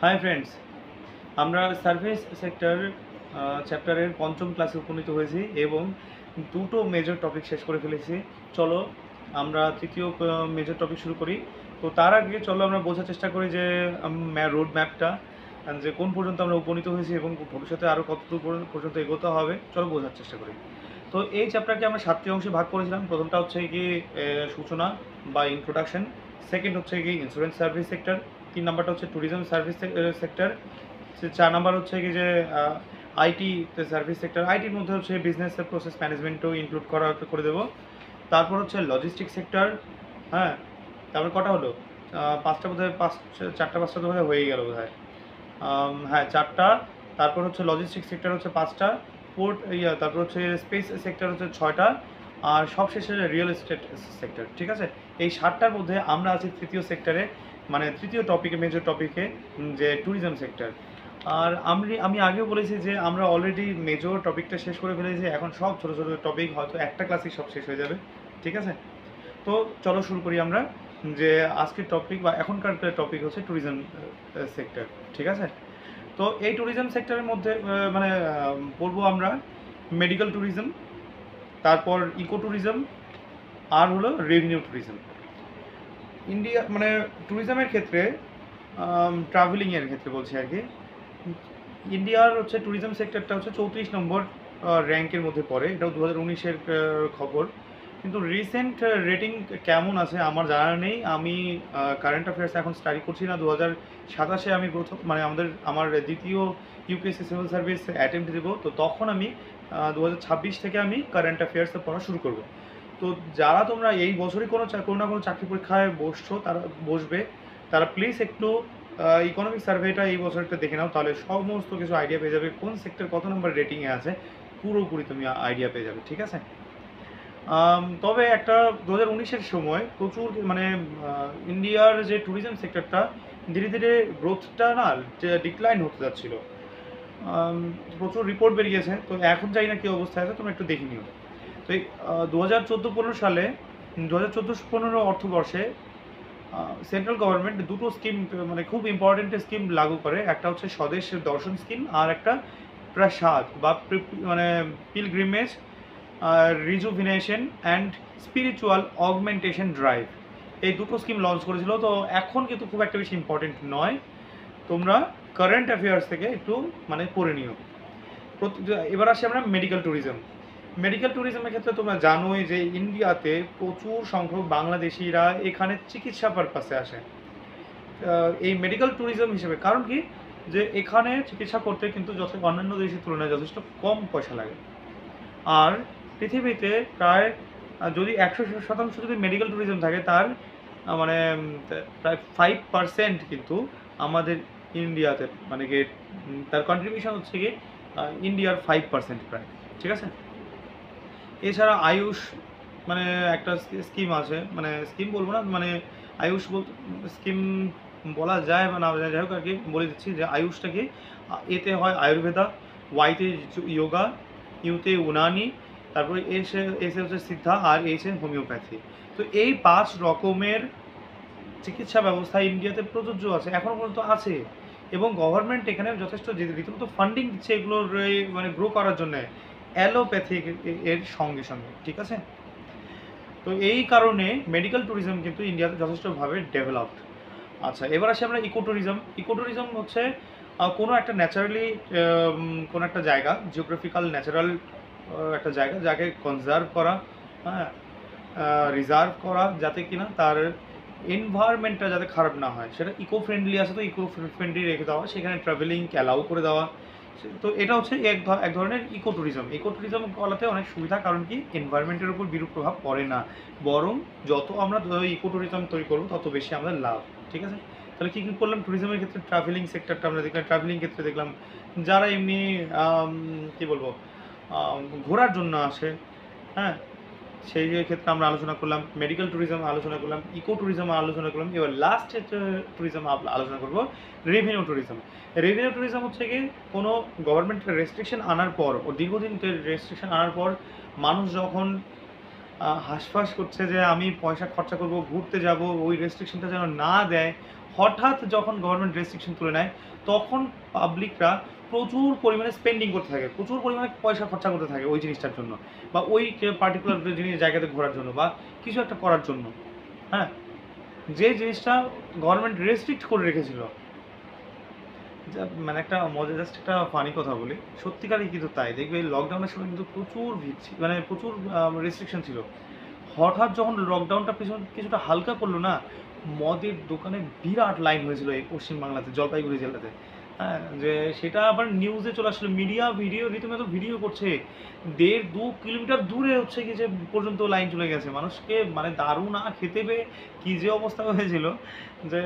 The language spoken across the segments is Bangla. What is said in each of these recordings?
হাই ফ্রেন্ডস, আমরা সার্ভিস সেক্টর চ্যাপ্টারের পঞ্চম ক্লাসে উপনীত হয়েছি এবং দুটো মেজর টপিক শেষ করে ফেলেছি। চলো আমরা তৃতীয় মেজর টপিক শুরু করি। তো তার আগে চলো আমরা বোঝার চেষ্টা করি যে রোড ম্যাপটা, যে কোন পর্যন্ত আমরা উপনীত হয়েছি এবং ভবিষ্যতে আরও কতটুকু পর্যন্ত এগোতে হবে, চলো বোঝার চেষ্টা করি। তো এই চ্যাপ্টারকে আমরা 7টি অংশে ভাগ করেছিলাম। প্রথমটা হচ্ছে কি সূচনা বা ইন্ট্রোডাকশন, সেকেন্ড হচ্ছে কি ইন্স্যুরেন্স সার্ভিস সেক্টর, 3 নাম্বারটা হচ্ছে ট্যুরিজম সার্ভিস সেক্টর, 4 নাম্বার হচ্ছে কি যে আইটি সার্ভিস সেক্টর। আইটির মধ্যে হচ্ছে বিজনেস প্রসেস ম্যানেজমেন্টও ইনক্লুড করে দেবো। তারপর হচ্ছে লজিস্টিক সেক্টর। হ্যাঁ, তারপর কটা হলো? 5টা বোধহয়, 4টা 5টা তো বোধহয় হয়ে গেল বোধহয়। হ্যাঁ, 4টা। তারপর হচ্ছে লজিস্টিক সেক্টর হচ্ছে 5টা, পোর্ট তারপর হচ্ছে স্পেস সেক্টর হচ্ছে 6টা, আর সবশেষে রিয়েল এস্টেট সেক্টর। ঠিক আছে, এই 7টার মধ্যে আমরা আছি তৃতীয় সেক্টরে, মানে তৃতীয় টপিকে, মেজর টপিকে, যে ট্যুরিজম সেক্টর। আর আমি আগেও বলেছি যে আমরা অলরেডি মেজর টপিকটা শেষ করে ফেলেছি, এখন সব ছোটো ছোটো টপিক হয়তো একটা ক্লাসেই সব শেষ হয়ে যাবে। ঠিক আছে, তো চলো শুরু করি আমরা। যে আজকের টপিক বা এখনকার টপিক হচ্ছে ট্যুরিজম সেক্টর। ঠিক আছে, তো এই ট্যুরিজম সেক্টরের মধ্যে পড়বো আমরা মেডিকেল ট্যুরিজম, তারপর ইকো ট্যুরিজম, আর হলো রেভিনিউ ট্যুরিজম। ইন্ডিয়া মানে ট্যুরিজমের ক্ষেত্রে, ট্রাভেলিংয়ের ক্ষেত্রে বলছি আর কি, ইন্ডিয়ার হচ্ছে ট্যুরিজম সেক্টরটা হচ্ছে 34 নম্বর র্যাঙ্কের মধ্যে পড়ে। এটাও 2019-এর খবর। কিন্তু রিসেন্ট রেটিং কেমন আছে আমার জানা নেই। আমি কারেন্ট অ্যাফেয়ার্স এখন স্টাডি করছি না। 2027-এ আমি প্রথম আমার দ্বিতীয় ইউপিএসসি সিভিল সার্ভিস অ্যাটেম্প্ট দেবো। তো তখন আমি 2026 থেকে আমি কারেন্ট অ্যাফেয়ার্সে পড়া শুরু করব। তো যারা তোমরা এই বছরই কোনো না কোনো চাকরি পরীক্ষায় বসবে, তারা প্লিজ একটু ইকোনমিক সার্ভেটা এই বছরটা দেখে নাও, তাহলে সমস্ত কিছু আইডিয়া পেয়ে যাবে। কোন সেক্টর কত নম্বর রেটিংয়ে আছে পুরোপুরি তুমি আইডিয়া পেয়ে যাবে। ঠিক আছে, তবে একটা 2019-এর সময় প্রচুর ইন্ডিয়ার যে ট্যুরিজম সেক্টরটা ধীরে ধীরে গ্রোথটা না ডিক্লাইন হতে যাচ্ছিল। প্রচুর রিপোর্ট বেরিয়েছে, তো এখন জানি না কী অবস্থায় আছে, তোমরা একটু দেখে নিও। তো এই 2014-15 সালে, 2014-15 অর্থবর্ষে সেন্ট্রাল গভর্নমেন্ট দুটো স্কিম, মানে খুব ইম্পর্টেন্ট স্কিম লাগু করে। একটা হচ্ছে স্বদেশ দর্শন স্কিম, আর একটা প্রাসাদ বা pilgrimage rejuvenation and spiritual augmentation drive. এই দুটো স্কিম লঞ্চ করেছিল। তো এখন কিন্তু খুব একটা বেশি ইম্পর্টেন্ট নয়, তোমরা কারেন্ট অ্যাফেয়ার্স থেকে একটু পড়ে নিও। এবার আসি আমরা মেডিকেল ট্যুরিজম। মেডিকেল ট্যুরিজমের ক্ষেত্রে তোমরা জানোই যে ইন্ডিয়াতে প্রচুর সংখ্যক বাংলাদেশিরা এখানে চিকিৎসা পারপাসে আসে এই মেডিকেল ট্যুরিজম হিসেবে। কারণ কি, যে এখানে চিকিৎসা করতে কিন্তু অন্যান্য দেশের তুলনায় যথেষ্ট কম পয়সা লাগে। আর পৃথিবীতে প্রায় যদি 100% যদি মেডিকেল ট্যুরিজম থাকে, তার মানে প্রায় 5% কিন্তু আমাদের ইন্ডিয়াতে, মানে কি তার কন্ট্রিবিউশন হচ্ছে কি ইন্ডিয়ার 5% প্রায়। ঠিক আছে, এছাড়া আয়ুষ একটা স্কিম আছে, স্কিম বলবো না, আয়ুষ স্কিম বলা যায় বা না যায়, যাই হোক আর কি বলে দিচ্ছি যে আয়ুষটা কি, এতে হয় আয়ুর্বেদা, ওয়াইতে যোগা, ইউতে উনানি, তারপরে এসে হচ্ছে সিদ্ধা, আর এসে হোমিওপ্যাথি। তো এই 5 রকমের চিকিৎসা ব্যবস্থা ইন্ডিয়াতে প্রযোজ্য আছে, এখনও পর্যন্ত আছে, এবং গভর্নমেন্ট এখানে যথেষ্ট রীতিমতো ফান্ডিং দিচ্ছে এগুলোর গ্রো করার জন্য অ্যালোপ্যাথি এর সঙ্গে সঙ্গে। ঠিক আছে, তো এই কারণে মেডিকেল ট্যুরিজম কিন্তু ইন্ডিয়াতে যথেষ্টভাবে ডেভেলপড। আচ্ছা, এবার আসি আমরা ইকো ট্যুরিজম। ইকো ট্যুরিজম হচ্ছে কোনো একটা ন্যাচারালি কোনো একটা জায়গা, জিওগ্রাফিক্যাল ন্যাচারাল একটা জায়গা, যাকে কনজার্ভ করা, হ্যাঁ, রিজার্ভ করা, যাতে কিনা তার এনভায়রনমেন্টটা যাতে খারাপ না হয়, সেটা ইকো ফ্রেন্ডলি আছে তো ইকো ফ্রেন্ডলি রেখে দেওয়া, সেখানে ট্রাভেলিংকে অ্যালাউ করে দেওয়া। তো এটা হচ্ছে এক ধরনের ইকো ট্যুরিজম। ইকো ট্যুরিজম বলাতে অনেক সুবিধা, কারণ কি এনভায়রনমেন্টের উপর বিরূপ প্রভাব পড়ে না, বরং যত আমরা ইকো ট্যুরিজম তৈরি করবো তত বেশি আমাদের লাভ। ঠিক আছে, তাহলে কী কী করলাম ট্যুরিজমের ক্ষেত্রে? ট্রাভেলিং সেক্টরটা আমরা দেখলাম, ট্রাভেলিং ক্ষেত্রে দেখলাম যারা এমনি কী বলবো ঘোরার জন্য আসে, হ্যাঁ, সেই ক্ষেত্রে আমরা আলোচনা করলাম। মেডিকেল ট্যুরিজম আলোচনা করলাম, ইকো ট্যুরিজম আলোচনা করলাম। এবার লাস্ট ট্যুরিজম আলোচনা করবো রেভিনিউ ট্যুরিজম। রেভিনিউ ট্যুরিজম হচ্ছে কি, কোনো গভর্নমেন্টের রেস্ট্রিকশন আনার পর, ও দীর্ঘদিন রেস্ট্রিকশন আনার পর মানুষ যখন হাঁসফাঁস করছে যে আমি পয়সা খরচা করব, ঘুরতে যাব, ওই রেস্ট্রিকশনটা যেন না দেয়, হঠাৎ যখন গভর্নমেন্ট রেস্ট্রিকশন তুলে নেয়, তখন পাবলিকরা প্রচুর পরিমাণে স্পেন্ডিং করতে থাকে, প্রচুর পরিমাণে পয়সা খরচা করতে থাকে ওই জিনিসটার জন্য, বা ওই পার্টিকুলার জিনিস জায়গাতে ঘোরার জন্য বা কিছু একটা করার জন্য। হ্যাঁ, যে জিনিসটা গভর্নমেন্ট রেস্ট্রিক্ট করে রেখেছিল। মানে একটা মজা, জাস্ট একটা ফানি কথা বলি, সত্যিকারই কিন্তু তাই। দেখবে লকডাউনের সময় কিন্তু প্রচুর ভিড় মানে প্রচুর রেস্ট্রিকশন ছিল। হঠাৎ যখন লকডাউনটা কিছুটা হালকা করলো না, মদের দোকানে বিরাট লাইন হয়েছিল এই পশ্চিমবাংলাতে, জলপাইগুড়ি জেলাতে। হ্যাঁ, যে সেটা আবার নিউজে চলে আসলো, মিডিয়া ভিডিও রীতিমতো ভিডিও করছে, 1.5-2 কিলোমিটার দূরে হচ্ছে কি যে পর্যন্ত লাইন চলে গেছে, মানুষকে মানে দারু না খেতে পেয়ে কী যে অবস্থা হয়েছিল, যে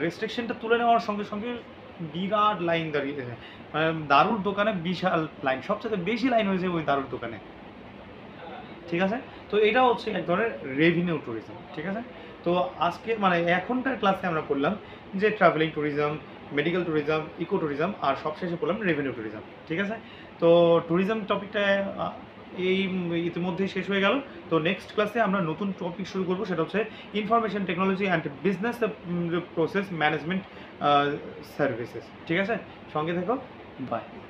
রেস্ট্রিকশনটা তুলে নেওয়ার সঙ্গে সঙ্গে বিরাট লাইন দাঁড়িয়ে, মানে দারুর দোকানে বিশাল লাইন, সবচেয়ে বেশি লাইন হয়েছে ওই দারুর দোকানে। ঠিক আছে, তো এটা হচ্ছে এক ধরনের রেভিনিউ ট্যুরিজম। ঠিক আছে, তো আজকে মানে এখনকার ক্লাসে আমরা করলাম যে travelling tourism, medical tourism, eco tourism, আর সবশেষে করলাম রেভিনিউ ট্যুরিজম। ঠিক আছে, তো ট্যুরিজম টপিকটা এই ইতিমধ্যেই শেষ হয়ে গেল। তো নেক্সট ক্লাসে আমরা নতুন টপিক শুরু করবো, সেটা হচ্ছে information technology and business process management services. ঠিক আছে, সঙ্গে থেকো, বাই।